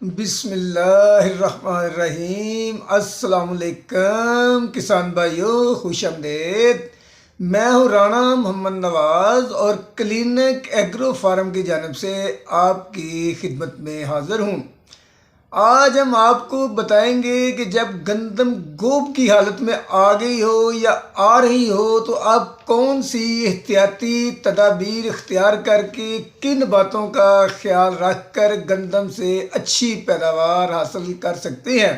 بسم اللہ الرحمن الرحیم۔ السلام علیکم کسان بھائیوں، خوش آمدید۔ میں ہوں رانا محمد نواز اور کلینک ایگرو فارم کی جانب سے آپ کی خدمت میں حاضر ہوں۔ آج ہم آپ کو بتائیں گے کہ جب گندم گوب کی حالت میں آ گئی ہو یا آ رہی ہو تو آپ کون سی احتیاطی تدابیر اختیار کر کے کن باتوں کا خیال رکھ کر گندم سے اچھی پیداوار حاصل کر سکتے ہیں۔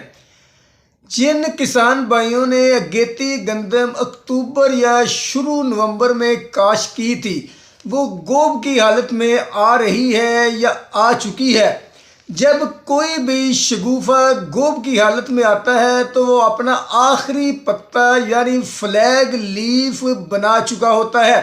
جن کسان بھائیوں نے اگیتی گندم اکتوبر یا شروع نومبر میں کاشت کی تھی، وہ گوب کی حالت میں آ رہی ہے یا آ چکی ہے۔ جب کوئی بھی شگوفہ گوب کی حالت میں آتا ہے تو وہ اپنا آخری پتا یعنی فلیگ لیف بنا چکا ہوتا ہے۔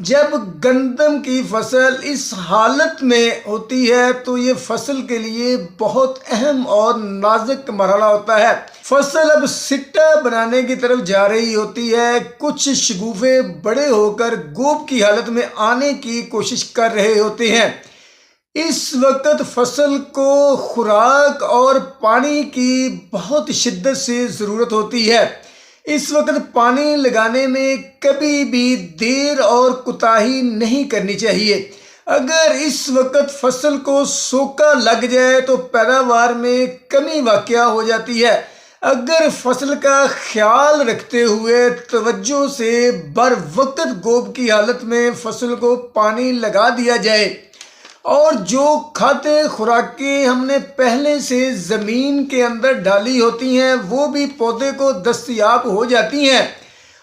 جب گندم کی فصل اس حالت میں ہوتی ہے تو یہ فصل کے لیے بہت اہم اور نازک مرحلہ ہوتا ہے۔ فصل اب سٹا بنانے کی طرف جا رہی ہوتی ہے۔ کچھ شگوفے بڑے ہو کر گوب کی حالت میں آنے کی کوشش کر رہے ہوتے ہیں۔ اس وقت فصل کو خوراک اور پانی کی بہت شدت سے ضرورت ہوتی ہے۔ اس وقت پانی لگانے میں کبھی بھی دیر اور کوتاہی نہیں کرنی چاہیے۔ اگر اس وقت فصل کو سوکا لگ جائے تو پیداوار میں کمی واقع ہو جاتی ہے۔ اگر فصل کا خیال رکھتے ہوئے توجہ سے بر وقت گوب کی حالت میں فصل کو پانی لگا دیا جائے اور جو کھادی خوراکیں ہم نے پہلے سے زمین کے اندر ڈالی ہوتی ہیں وہ بھی پودے کو دستیاب ہو جاتی ہیں،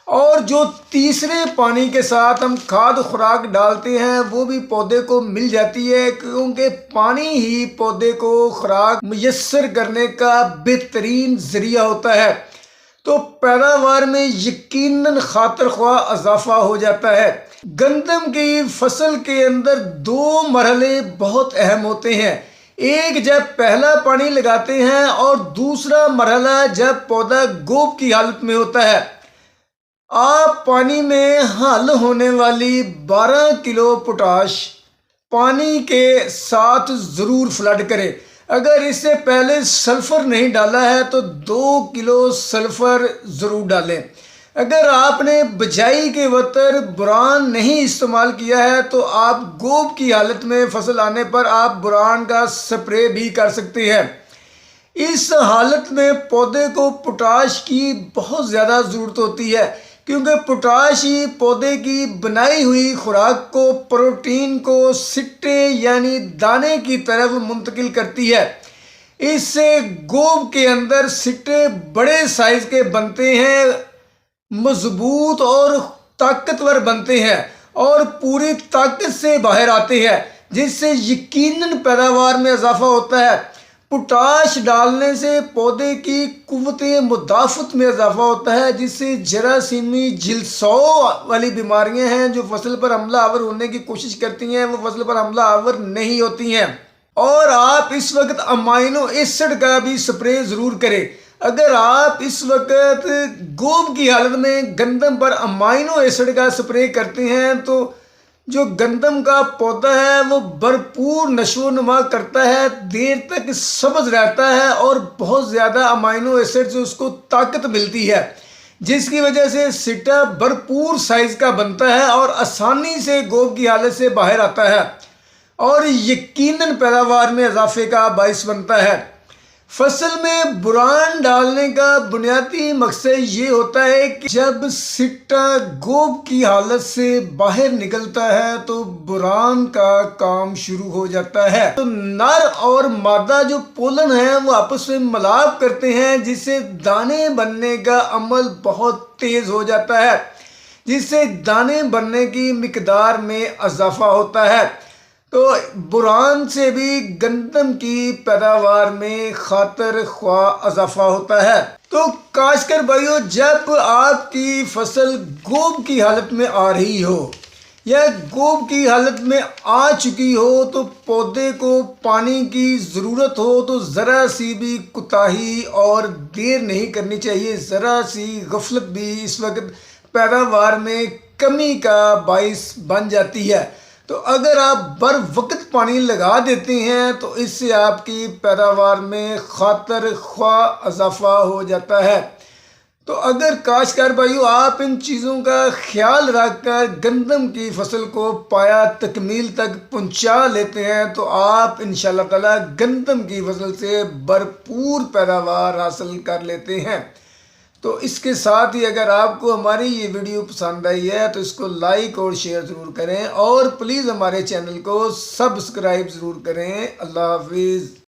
اور جو تیسرے پانی کے ساتھ ہم کھاد خوراک ڈالتے ہیں وہ بھی پودے کو مل جاتی ہے، کیونکہ پانی ہی پودے کو خوراک میسر کرنے کا بہترین ذریعہ ہوتا ہے، تو پیداوار میں یقیناً خاطر خواہ اضافہ ہو جاتا ہے۔ گندم کی فصل کے اندر دو مرحلے بہت اہم ہوتے ہیں۔ ایک جب پہلا پانی لگاتے ہیں اور دوسرا مرحلہ جب پودا گوب کی حالت میں ہوتا ہے۔ آپ پانی میں حل ہونے والی 12 کلو پوٹاش پانی کے ساتھ ضرور فلڈ کریں۔ اگر اس سے پہلے سلفر نہیں ڈالا ہے تو 2 کلو سلفر ضرور ڈالیں۔ اگر آپ نے بجائی کے وقت بوران نہیں استعمال کیا ہے تو آپ گوب کی حالت میں فصل آنے پر آپ بوران کا سپرے بھی کر سکتے ہیں۔ اس حالت میں پودے کو پوٹاش کی بہت زیادہ ضرورت ہوتی ہے، کیونکہ پوٹاش ہی پودے کی بنائی ہوئی خوراک کو، پروٹین کو سٹے یعنی دانے کی طرف منتقل کرتی ہے۔ اس سے گوب کے اندر سٹے بڑے سائز کے بنتے ہیں، مضبوط اور طاقتور بنتے ہیں اور پوری طاقت سے باہر آتے ہیں، جس سے یقیناً پیداوار میں اضافہ ہوتا ہے۔ پوٹاش ڈالنے سے پودے کی قوت مدافعت میں اضافہ ہوتا ہے، جس سے جراثیمی جلسو والی بیماریاں ہیں جو فصل پر حملہ آور ہونے کی کوشش کرتی ہیں وہ فصل پر حملہ آور نہیں ہوتی ہیں۔ اور آپ اس وقت امائنو ایسڈ کا بھی سپرے ضرور کریں۔ اگر آپ اس وقت گوب کی حالت میں گندم پر امائنو ایسڈ کا سپرے کرتے ہیں تو جو گندم کا پودا ہے وہ بھرپور نشو و نما کرتا ہے، دیر تک سبز رہتا ہے اور بہت زیادہ امائنو ایسڈ سے اس کو طاقت ملتی ہے، جس کی وجہ سے سٹا بھرپور سائز کا بنتا ہے اور آسانی سے گوب کی حالت سے باہر آتا ہے اور یقیناً پیداوار میں اضافے کا باعث بنتا ہے۔ فصل میں بوران ڈالنے کا بنیادی مقصد یہ ہوتا ہے کہ جب سٹا گوب کی حالت سے باہر نکلتا ہے تو بوران کا کام شروع ہو جاتا ہے، تو نر اور مادہ جو پولن ہیں وہ آپس میں ملاپ کرتے ہیں، جس سے دانے بننے کا عمل بہت تیز ہو جاتا ہے، جس سے دانے بننے کی مقدار میں اضافہ ہوتا ہے۔ تو بوران سے بھی گندم کی پیداوار میں خاطر خواہ اضافہ ہوتا ہے۔ تو کاشتکار بھائیوں، جب آپ کی فصل گوب کی حالت میں آ رہی ہو یا گوب کی حالت میں آ چکی ہو تو پودے کو پانی کی ضرورت ہو تو ذرا سی بھی کوتاہی اور دیر نہیں کرنی چاہیے۔ ذرا سی غفلت بھی اس وقت پیداوار میں کمی کا باعث بن جاتی ہے۔ تو اگر آپ بر وقت پانی لگا دیتے ہیں تو اس سے آپ کی پیداوار میں خاطر خواہ اضافہ ہو جاتا ہے۔ تو اگر کاشتکار بھائیو آپ ان چیزوں کا خیال رکھ کر گندم کی فصل کو پایا تکمیل تک پہنچا لیتے ہیں تو آپ انشاءاللہ تعالی گندم کی فصل سے بھرپور پیداوار حاصل کر لیتے ہیں۔ تو اس کے ساتھ ہی اگر آپ کو ہماری یہ ویڈیو پسند آئی ہے تو اس کو لائک اور شیئر ضرور کریں، اور پلیز ہمارے چینل کو سبسکرائب ضرور کریں۔ اللہ حافظ۔